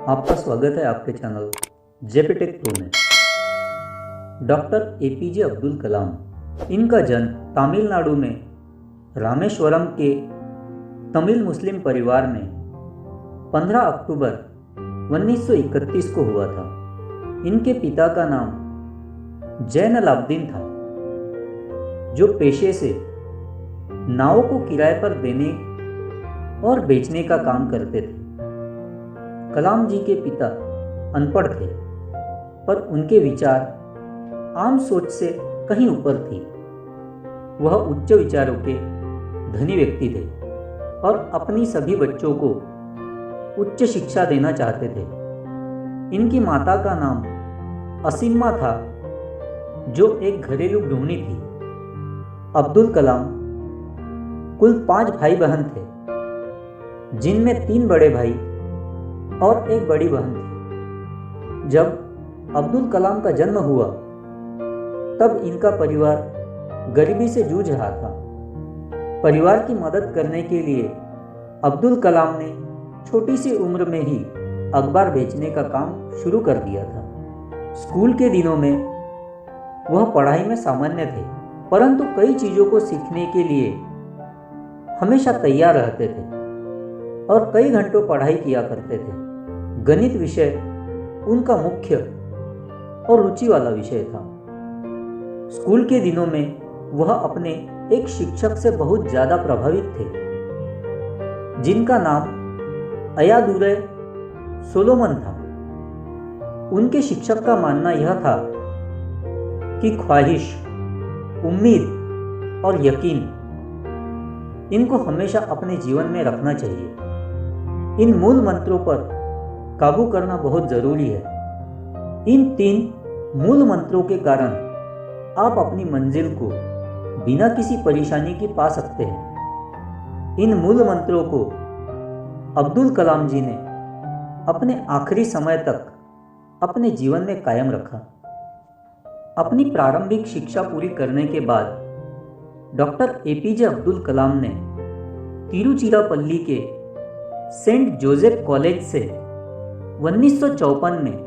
आपका स्वागत है आपके चैनल जेपीटेक प्रो में। डॉक्टर एपीजे अब्दुल कलाम, इनका जन्म तमिलनाडु में रामेश्वरम के तमिल मुस्लिम परिवार में 15 अक्टूबर 1931 को हुआ था। इनके पिता का नाम जैनलाब्दीन था, जो पेशे से नावों को किराए पर देने और बेचने का काम करते थे। कलाम जी के पिता अनपढ़ थे, पर उनके विचार आम सोच से कहीं ऊपर थी। वह उच्च विचारों के धनी व्यक्ति थे और अपनी सभी बच्चों को उच्च शिक्षा देना चाहते थे। इनकी माता का नाम असीमा था, जो एक घरेलू गृहिणी थी। अब्दुल कलाम कुल 5 भाई बहन थे, जिनमें 3 बड़े भाई और एक बड़ी बहन थी। जब अब्दुल कलाम का जन्म हुआ, तब इनका परिवार गरीबी से जूझ रहा था। परिवार की मदद करने के लिए अब्दुल कलाम ने छोटी सी उम्र में ही अखबार बेचने का काम शुरू कर दिया था। स्कूल के दिनों में वह पढ़ाई में सामान्य थे, परंतु कई चीज़ों को सीखने के लिए हमेशा तैयार रहते थे और कई घंटों पढ़ाई किया करते थे। गणित विषय उनका मुख्य और रुचि वाला विषय था। स्कूल के दिनों में वह अपने एक शिक्षक से बहुत ज़्यादा प्रभावित थे, जिनका नाम अयादुरै सोलोमन था। उनके शिक्षक का मानना यह था कि ख्वाहिश, उम्मीद और यकीन इनको हमेशा अपने जीवन में रखना चाहिए। इन मूल मंत्रों पर काबू करना बहुत जरूरी है। इन 3 मूल मंत्रों के कारण आप अपनी मंजिल को बिना किसी परेशानी के पा सकते हैं। इन मूल मंत्रों को अब्दुल कलाम जी ने अपने आखिरी समय तक अपने जीवन में कायम रखा। अपनी प्रारंभिक शिक्षा पूरी करने के बाद डॉक्टर एपीजे अब्दुल कलाम ने तिरुचिरापल्ली के सेंट जोसेफ कॉलेज से 1954 में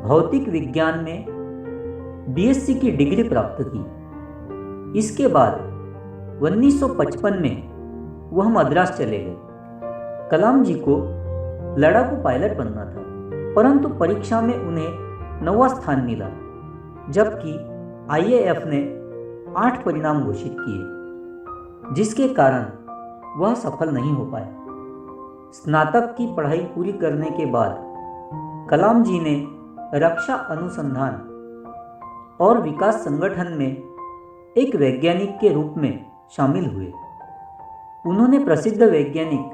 भौतिक विज्ञान में बीएससी की डिग्री प्राप्त की। इसके बाद 1955 में वह मद्रास चले गए। कलाम जी को लड़ाकू पायलट बनना था, परंतु परीक्षा में उन्हें 9वां स्थान मिला, जबकि आईएएफ ने 8 परिणाम घोषित किए, जिसके कारण वह सफल नहीं हो पाए। स्नातक की पढ़ाई पूरी करने के बाद कलाम जी ने रक्षा अनुसंधान और विकास संगठन में एक वैज्ञानिक के रूप में शामिल हुए। उन्होंने प्रसिद्ध वैज्ञानिक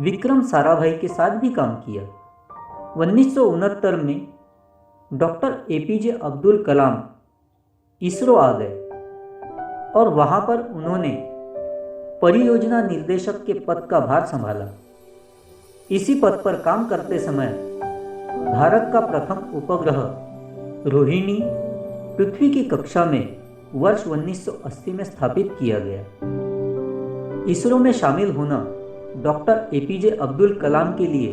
विक्रम साराभाई के साथ भी काम किया। 1969 में डॉक्टर एपीजे अब्दुल कलाम इसरो आ गए और वहां पर उन्होंने परियोजना निर्देशक के पद का भार संभाला। इसी पद पर काम करते समय भारत का प्रथम उपग्रह रोहिणी पृथ्वी की कक्षा में वर्ष 1980 में स्थापित किया गया। इसरो में शामिल होना डॉक्टर एपीजे अब्दुल कलाम के लिए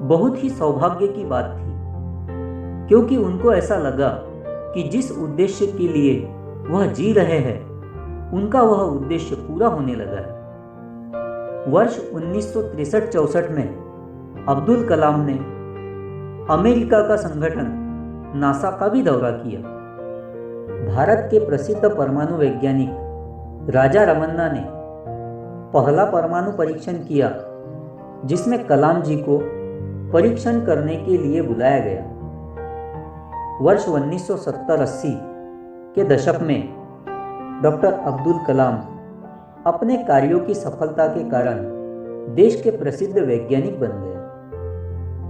बहुत ही सौभाग्य की बात थी, क्योंकि उनको ऐसा लगा कि जिस उद्देश्य के लिए वह जी रहे हैं, उनका वह उद्देश्य पूरा होने लगा है। वर्ष 1963-64 में अब्दुल कलाम ने अमेरिका का संगठन नासा का भी दौरा किया। भारत के प्रसिद्ध परमाणु वैज्ञानिक राजा रमन्ना ने पहला परमाणु परीक्षण किया, जिसमें कलाम जी को परीक्षण करने के लिए बुलाया गया। वर्ष 1970-80 के दशक में डॉक्टर अब्दुल कलाम अपने कार्यों की सफलता के कारण देश के प्रसिद्ध वैज्ञानिक बन गए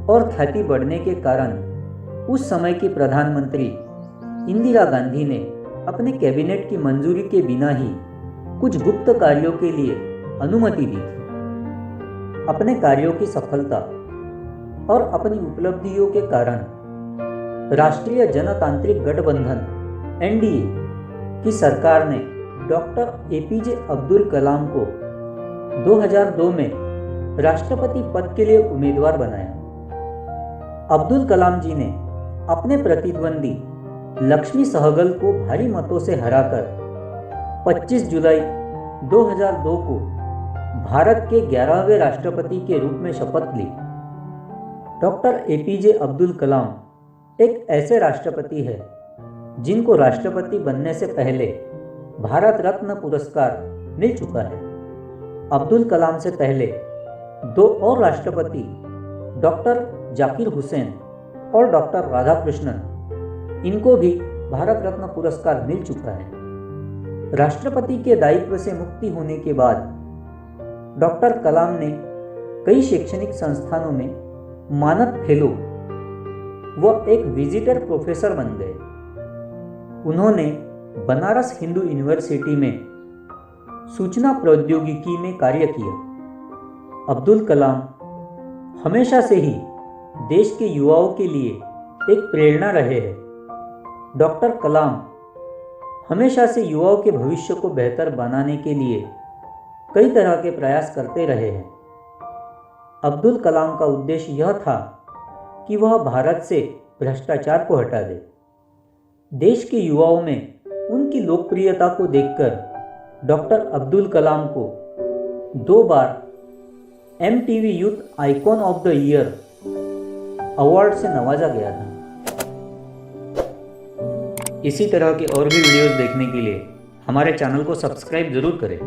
और ख्याति बढ़ने के कारण उस समय की प्रधानमंत्री इंदिरा गांधी ने अपने कैबिनेट की मंजूरी के बिना ही कुछ गुप्त कार्यों के लिए अनुमति दी थी। अपने कार्यों की सफलता और अपनी उपलब्धियों के कारण राष्ट्रीय जनतांत्रिक गठबंधन एनडीए की सरकार ने डॉक्टर एपीजे अब्दुल कलाम को 2002 में राष्ट्रपति पद के लिए उम्मीदवार बनाया। अब्दुल कलाम जी ने अपने प्रतिद्वंदी लक्ष्मी सहगल को भारी मतों से हराकर 25 जुलाई 2002 को भारत के 11वें राष्ट्रपति के रूप में शपथ ली। डॉक्टर एपीजे अब्दुल कलाम एक ऐसे राष्ट्रपति हैं जिनको राष्ट्रपति बनने से पहले भारत रत्न पुरस्कार मिल चुका है। अब्दुल कलाम से पहले 2 और राष्ट्रपति डॉक्टर जाकिर हुसैन और डॉक्टर राधाकृष्णन, इनको भी भारत रत्न पुरस्कार मिल चुका है। राष्ट्रपति के दायित्व से मुक्ति होने के बाद डॉक्टर कलाम ने कई शैक्षणिक संस्थानों में मानद फेलो व एक विजिटर प्रोफेसर बन गए। उन्होंने बनारस हिंदू यूनिवर्सिटी में सूचना प्रौद्योगिकी में कार्य किया। अब्दुल कलाम हमेशा से ही देश के युवाओं के लिए एक प्रेरणा रहे हैं। डॉक्टर कलाम हमेशा से युवाओं के भविष्य को बेहतर बनाने के लिए कई तरह के प्रयास करते रहे हैं। अब्दुल कलाम का उद्देश्य यह था कि वह भारत से भ्रष्टाचार को हटा दे। देश के युवाओं में उनकी लोकप्रियता को देखकर डॉक्टर अब्दुल कलाम को 2 बार MTV youth icon of the year award से नवाजा गया था। इसी तरह के और भी वीडियोस देखने के लिए हमारे चैनल को सब्सक्राइब जरूर करें।